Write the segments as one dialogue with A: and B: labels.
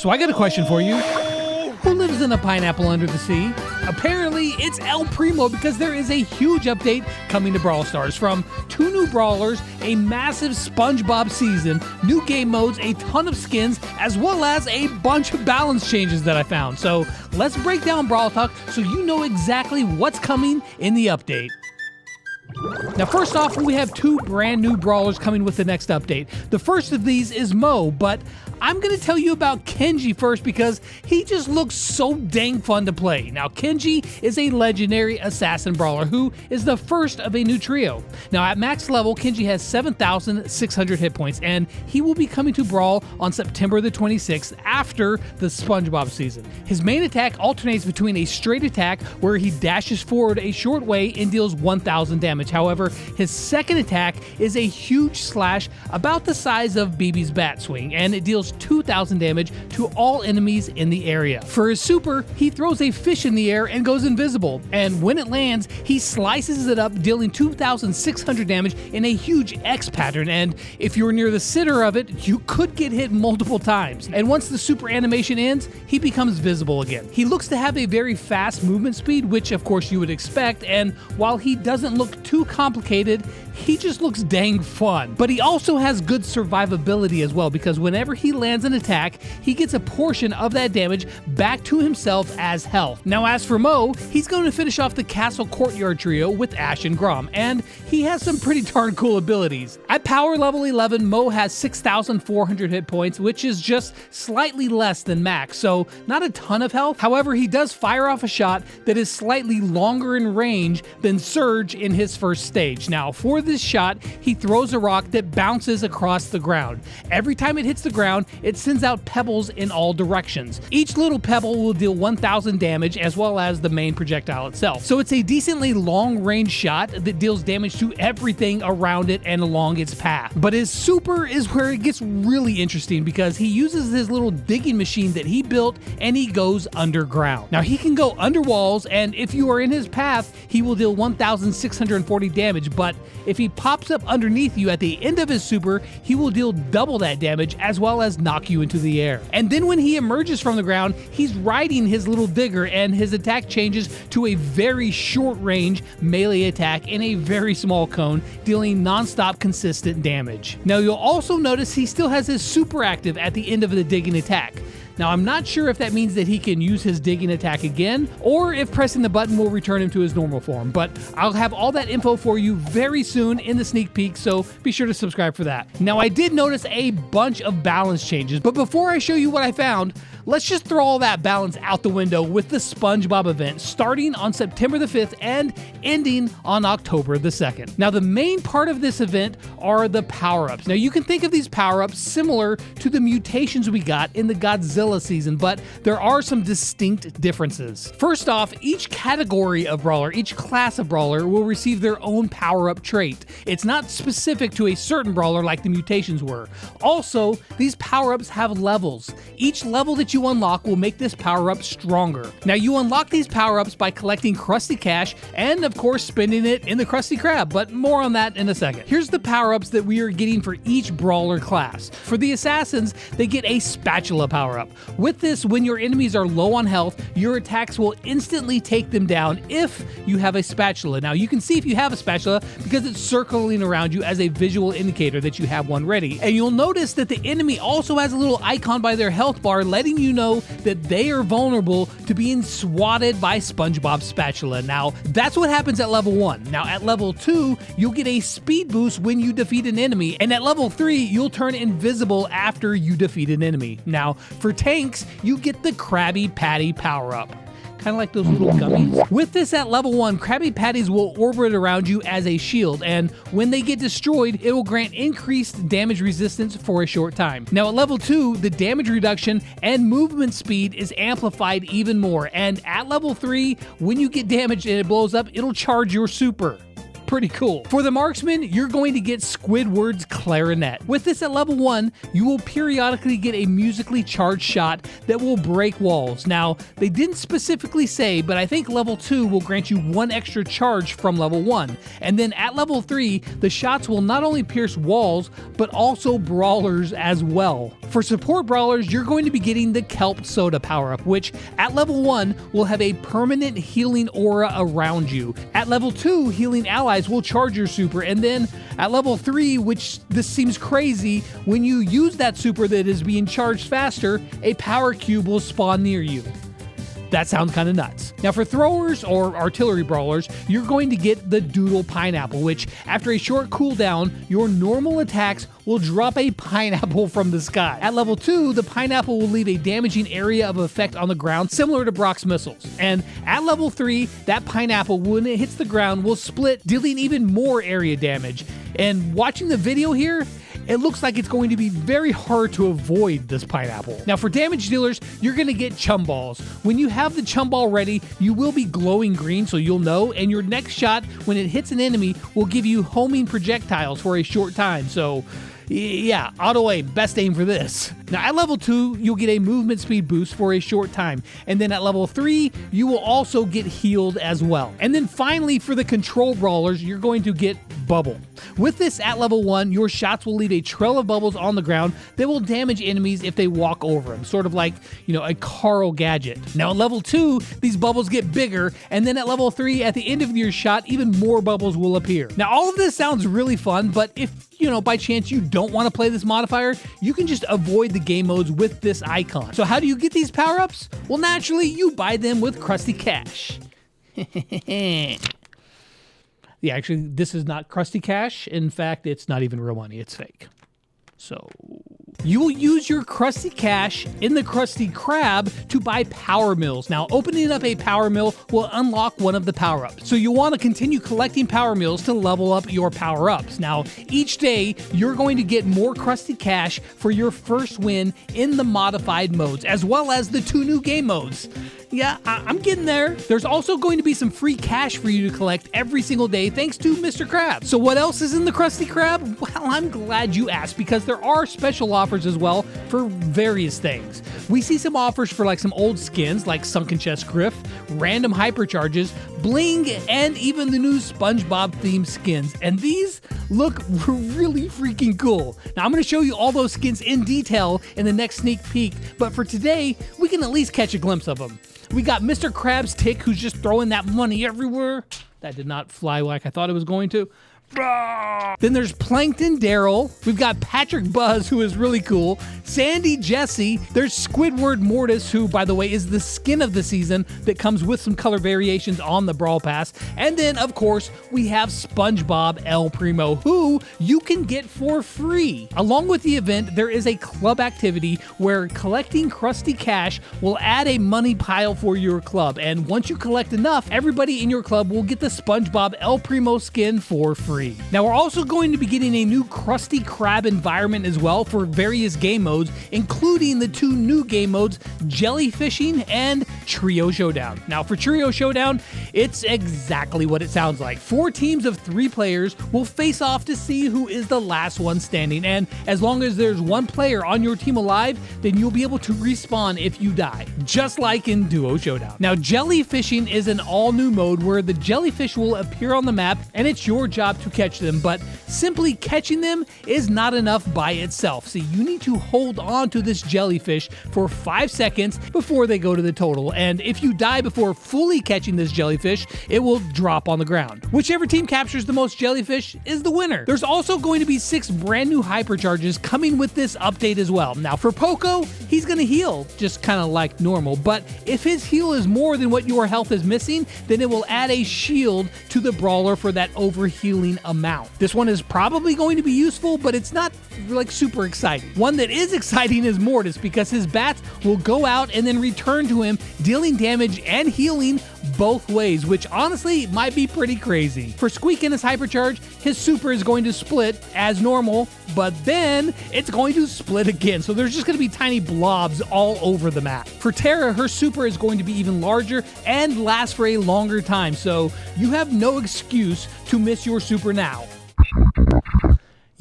A: So I got a question for you. Who lives in a pineapple under the sea? Apparently, it's El Primo because there is a huge update coming to Brawl Stars. From 2 new Brawlers, a massive SpongeBob season, new game modes, a ton of skins, as well as a bunch of balance changes that I found. So let's break down Brawl Talk so you know exactly what's coming in the update. Now, first off, we have 2 brand new Brawlers coming with the next update. The first of these is Mo, but I'm going to tell you about Kenji first because he just looks so dang fun to play. Now, Kenji is a legendary assassin brawler who is the first of a new trio. Now, at max level, Kenji has 7,600 hit points, and he will be coming to Brawl on September the 26th after the SpongeBob season. His main attack alternates between a straight attack where he dashes forward a short way and deals 1,000 damage. However, his second attack is a huge slash about the size of BB's bat swing, and it deals 2,000 damage to all enemies in the area. For his super, he throws a fish in the air and goes invisible, and when it lands, he slices it up, dealing 2,600 damage in a huge X pattern, and if you're near the center of it, you could get hit multiple times. And once the super animation ends, he becomes visible again. He looks to have a very fast movement speed, which of course you would expect, and while he doesn't look too complicated, he just looks dang fun. But he also has good survivability as well, because whenever he lands an attack, he gets a portion of that damage back to himself as health. Now, as for Mo, he's going to finish off the Castle Courtyard trio with Ash and Grom, and he has some pretty darn cool abilities. At power level 11, Mo has 6,400 hit points, which is just slightly less than max, so not a ton of health. However, he does fire off a shot that is slightly longer in range than Surge in his first stage. Now, for this shot, he throws a rock that bounces across the ground. Every time it hits the ground, it sends out pebbles in all directions. Each little pebble will deal 1,000 damage as well as the main projectile itself. So it's a decently long-range shot that deals damage to everything around it and along its path. But his super is where it gets really interesting because he uses his little digging machine that he built and he goes underground. Now, he can go under walls, and if you are in his path, he will deal 1,640 damage, but if he pops up underneath you at the end of his super, he will deal double that damage as well as knock you into the air. And then when he emerges from the ground, he's riding his little digger and his attack changes to a very short range melee attack in a very small cone, dealing non-stop consistent damage. Now, you'll also notice he still has his super active at the end of the digging attack. Now, I'm not sure if that means that he can use his digging attack again, or if pressing the button will return him to his normal form, but I'll have all that info for you very soon in the sneak peek, so be sure to subscribe for that. Now, I did notice a bunch of balance changes, but before I show you what I found, let's just throw all that balance out the window with the SpongeBob event starting on September the 5th and ending on October the 2nd. Now, the main part of this event are the power-ups. Now, you can think of these power-ups similar to the mutations we got in the Godzilla season, but there are some distinct differences. First off, each category of brawler, each class of brawler will receive their own power-up trait. It's not specific to a certain brawler like the mutations were. Also, these power-ups have levels. Each level that you unlock will make this power-up stronger. Now, you unlock these power-ups by collecting Krusty Cash and, of course, spending it in the Krusty Krab, but more on that in a second. Here's the power-ups that we are getting for each brawler class. For the assassins, they get a spatula power-up. With this, when your enemies are low on health, your attacks will instantly take them down if you have a spatula. Now, you can see if you have a spatula because it's circling around you as a visual indicator that you have one ready. And you'll notice that the enemy also has a little icon by their health bar letting you know that they are vulnerable to being swatted by SpongeBob's spatula. Now, that's what happens at level 1. Now, at level 2, you'll get a speed boost when you defeat an enemy, and at level 3, you'll turn invisible after you defeat an enemy. Now, for tanks, you get the Krabby Patty power-up. Kind of like those little gummies. With this at level 1, Krabby Patties will orbit around you as a shield, and when they get destroyed, it will grant increased damage resistance for a short time. Now, at level 2, the damage reduction and movement speed is amplified even more, and at level 3, when you get damaged and it blows up, it'll charge your super. Pretty cool. For the marksman, you're going to get Squidward's clarinet. With this at level 1, you will periodically get a musically charged shot that will break walls. Now, they didn't specifically say, but I think level 2 will grant you 1 extra charge from level 1. And then at level 3, the shots will not only pierce walls, but also brawlers as well. For support brawlers, you're going to be getting the Kelp Soda power-up, which at level 1 will have a permanent healing aura around you. At level 2, healing allies will charge your super, and then at level 3, which this seems crazy, when you use that super that is being charged faster, a power cube will spawn near you. That sounds kind of nuts. Now for throwers or artillery brawlers, you're going to get the Doodle Pineapple, which after a short cooldown, your normal attacks will drop a pineapple from the sky. At level 2, the pineapple will leave a damaging area of effect on the ground, similar to Brock's missiles. And at level 3, that pineapple, when it hits the ground, will split, dealing even more area damage. And watching the video here, it looks like it's going to be very hard to avoid this pineapple. Now for damage dealers, you're going to get chum balls. When you have the chum ball ready, you will be glowing green, so you'll know, and your next shot, when it hits an enemy, will give you homing projectiles for a short time. So yeah, auto aim, best aim for this. Now at level 2, you'll get a movement speed boost for a short time. And then at level 3, you will also get healed as well. And then finally for the control brawlers, you're going to get Bubble. With this at level 1, your shots will leave a trail of bubbles on the ground that will damage enemies if they walk over them, sort of like, a Carl gadget. Now at level 2, these bubbles get bigger, and then at level 3, at the end of your shot, even more bubbles will appear. Now all of this sounds really fun, but if by chance you don't want to play this modifier, you can just avoid the game modes with this icon. So how do you get these power-ups? Well, naturally, you buy them with Krusty Cash. Yeah, actually, this is not Krusty Cash. In fact, it's not even real money. It's fake. So you will use your Krusty Cash in the Krusty Krab to buy power mills. Now, opening up a power mill will unlock one of the power-ups. So you'll want to continue collecting power mills to level up your power-ups. Now, each day, you're going to get more Krusty Cash for your first win in the modified modes, as well as the 2 new game modes. Yeah, I'm getting there. There's also going to be some free cash for you to collect every single day thanks to Mr. Krab. So what else is in the Krusty Krab? Well, I'm glad you asked, because there are special offers as well for various things. We see some offers for like some old skins like Sunken Chest Griff, random hypercharges, bling, and even the new SpongeBob themed skins. And these look really freaking cool. Now I'm going to show you all those skins in detail in the next sneak peek, but for today, we can at least catch a glimpse of them. We got Mr. Krabs Tick, who's just throwing that money everywhere. That did not fly like I thought it was going to. Then there's Plankton Daryl. We've got Patrick Buzz, who is really cool. Sandy Jesse. There's Squidward Mortis, who, by the way, is the skin of the season that comes with some color variations on the Brawl Pass. And then, of course, we have SpongeBob El Primo, who you can get for free. Along with the event, there is a club activity where collecting Krusty Cash will add a money pile for your club. And once you collect enough, everybody in your club will get the SpongeBob El Primo skin for free. Now we're also going to be getting a new Krusty Krab environment as well for various game modes, including the 2 new game modes, Jellyfishing and Trio Showdown. Now for Trio Showdown, it's exactly what it sounds like. 4 teams of 3 players will face off to see who is the last one standing, and as long as there's 1 player on your team alive, then you'll be able to respawn if you die, just like in Duo Showdown. Now Jellyfishing is an all-new mode where the jellyfish will appear on the map, and it's your job to catch them, but simply catching them is not enough by itself. So you need to hold on to this jellyfish for 5 seconds before they go to the total, and if you die before fully catching this jellyfish, it will drop on the ground. Whichever team captures the most jellyfish is the winner. There's also going to be 6 brand new hypercharges coming with this update as well. Now for Poco, he's gonna heal just kind of like normal, but if his heal is more than what your health is missing, then it will add a shield to the brawler for that overhealing amount. This one is probably going to be useful, but it's not like super exciting. One that is exciting is Mortis, because his bats will go out and then return to him, dealing damage and healing both ways, which honestly might be pretty crazy. For Squeak and his hypercharge, his super is going to split as normal, but then it's going to split again. So there's just going to be tiny blobs all over the map. For Terra, her super is going to be even larger and last for a longer time. So you have no excuse to miss your super now.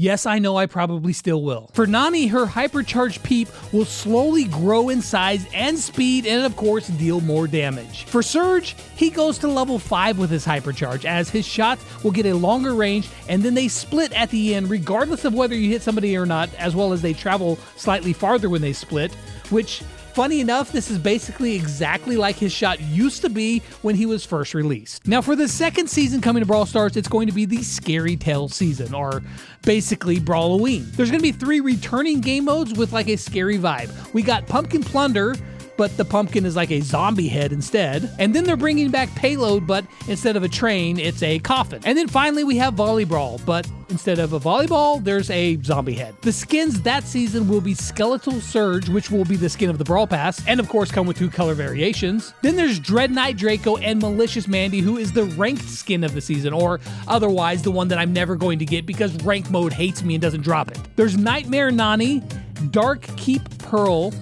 A: Yes, I know I probably still will. For Nani, her hypercharged peep will slowly grow in size and speed and of course deal more damage. For Surge, he goes to level 5 with his hypercharge as his shots will get a longer range and then they split at the end regardless of whether you hit somebody or not, as well as they travel slightly farther when they split, which funny enough, this is basically exactly like his shot used to be when he was first released. Now for the second season coming to Brawl Stars, it's going to be the Scary Tale season, or basically Brawloween. There's going to be 3 returning game modes with like a scary vibe. We got Pumpkin Plunder, but the pumpkin is like a zombie head instead. And then they're bringing back Payload, but instead of a train, it's a coffin. And then finally we have Volleyball, but instead of a volleyball, there's a zombie head. The skins that season will be Skeletal Surge, which will be the skin of the Brawl Pass, and of course come with 2 color variations. Then there's Dread Knight Draco and Malicious Mandy, who is the ranked skin of the season, or otherwise the one that I'm never going to get because rank mode hates me and doesn't drop it. There's Nightmare Nani, Dark Keep Pearl,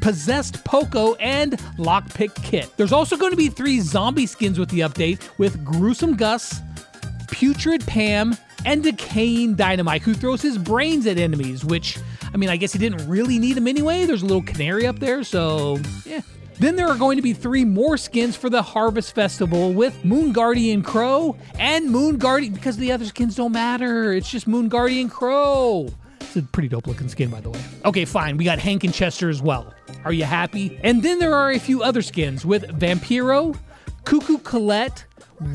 A: Possessed Poco, and Lockpick Kit. There's also going to be 3 zombie skins with the update, with Gruesome Gus, Putrid Pam, and Decaying Dynamite, who throws his brains at enemies, which, I mean, I guess he didn't really need them anyway. There's a little canary up there, so yeah. Then there are going to be 3 more skins for the Harvest Festival with Moon Guardian Crow and Moon Guardian, because the other skins don't matter. It's just Moon Guardian Crow. It's a pretty dope looking skin, by the way. Okay, fine. We got Hank and Chester as well. Are you happy? And then there are a few other skins with Vampiro, Cuckoo Colette,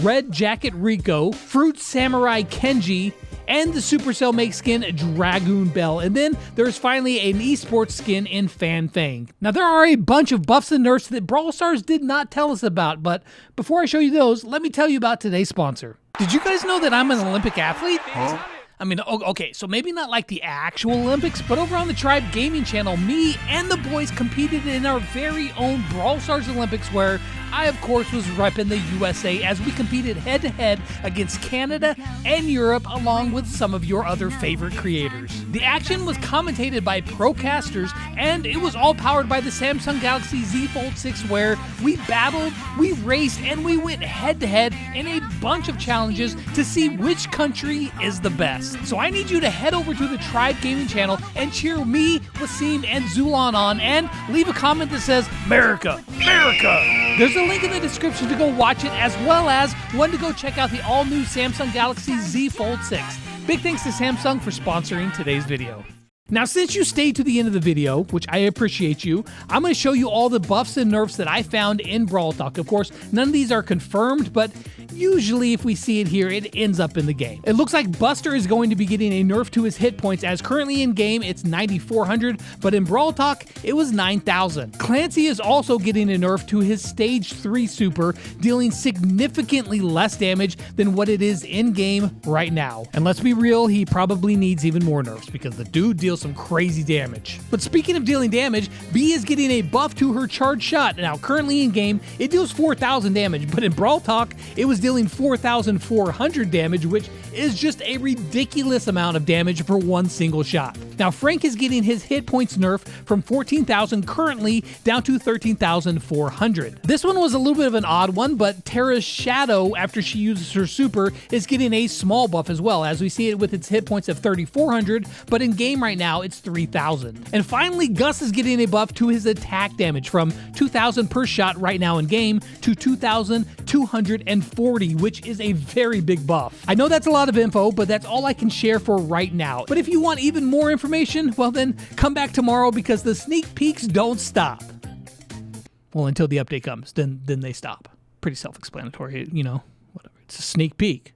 A: Red Jacket Rico, Fruit Samurai Kenji, and the Supercell make skin Dragoon Bell. And then there's finally an esports skin in Fan Fang. Now there are a bunch of buffs and nerfs that Brawl Stars did not tell us about, but before I show you those, let me tell you about today's sponsor. Did you guys know that I'm an Olympic athlete? Huh? I mean, okay, so maybe not like the actual Olympics, but over on the Tribe Gaming channel, me and the boys competed in our very own Brawl Stars Olympics, where I, of course, was repping the USA as we competed head-to-head against Canada and Europe, along with some of your other favorite creators. The action was commentated by pro casters, and it was all powered by the Samsung Galaxy Z Fold 6, where we battled, we raced, and we went head-to-head in a bunch of challenges to see which country is the best. So I need you to head over to the Tribe Gaming channel and cheer me, Wasim, and Zulon on, and leave a comment that says, America, America! There's a link in the description to go watch it, as well as one to go check out the all-new Samsung Galaxy Z Fold 6. Big thanks to Samsung for sponsoring today's video. Now, since you stayed to the end of the video, which I appreciate you, I'm going to show you all the buffs and nerfs that I found in Brawl Talk. Of course, none of these are confirmed, but usually if we see it here, it ends up in the game. It looks like Buster is going to be getting a nerf to his hit points, as currently in game it's 9,400, but in Brawl Talk it was 9,000. Clancy is also getting a nerf to his stage 3 super, dealing significantly less damage than what it is in game right now. And let's be real, he probably needs even more nerfs because the dude deals some crazy damage. But speaking of dealing damage, B is getting a buff to her charge shot. Now currently in game it deals 4,000 damage, but in Brawl Talk it was dealing 4,400 damage, which is just a ridiculous amount of damage for one single shot. Now Frank is getting his hit points nerf from 14,000 currently down to 13,400. This one was a little bit of an odd one, but Tara's Shadow, after she uses her super, is getting a small buff as well, as we see it with its hit points of 3,400, but in game right now it's 3,000. And finally, Gus is getting a buff to his attack damage from 2,000 per shot right now in game to 2,240, which is a very big buff. I know that's a lot of info, but that's all I can share for right now. But if you want even more information, well then come back tomorrow, because the sneak peeks don't stop. Well, until the update comes, then they stop. Pretty self-explanatory, you know, whatever. It's a sneak peek.